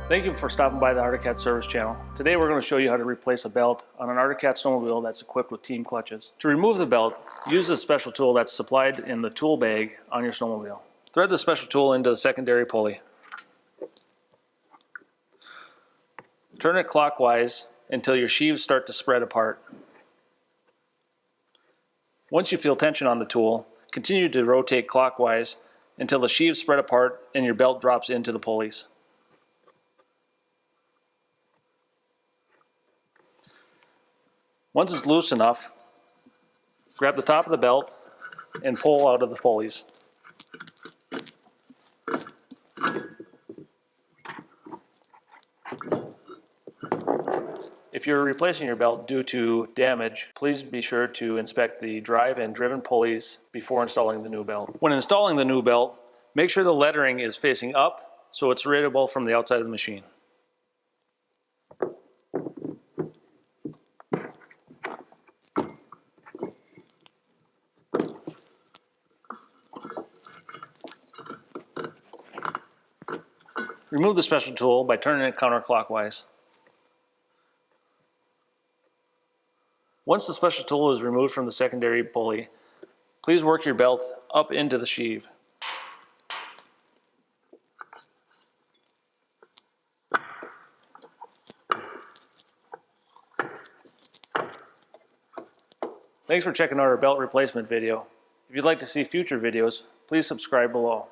Thank you for stopping by the Arctic Cat Service channel. Today we're going to show you how to replace a belt on an Arctic Cat snowmobile that's equipped with team clutches. To remove the belt, use the special tool that's supplied in the tool bag on your snowmobile. Thread the special tool into the secondary pulley. Turn it clockwise until your sheaves start to spread apart. Once you feel tension on the tool, continue to rotate clockwise until the sheaves spread apart and your belt drops into the pulleys. Once it's loose enough, grab the top of the belt and pull out of the pulleys. If you're replacing your belt due to damage, please be sure to inspect the drive and driven pulleys before installing the new belt. When installing the new belt, make sure the lettering is facing up so it's readable from the outside of the machine. Remove the special tool by turning it counterclockwise. Once the special tool is removed from the secondary pulley, please work your belt up into the sheave. Thanks for checking out our belt replacement video. If you'd like to see future videos, please subscribe below.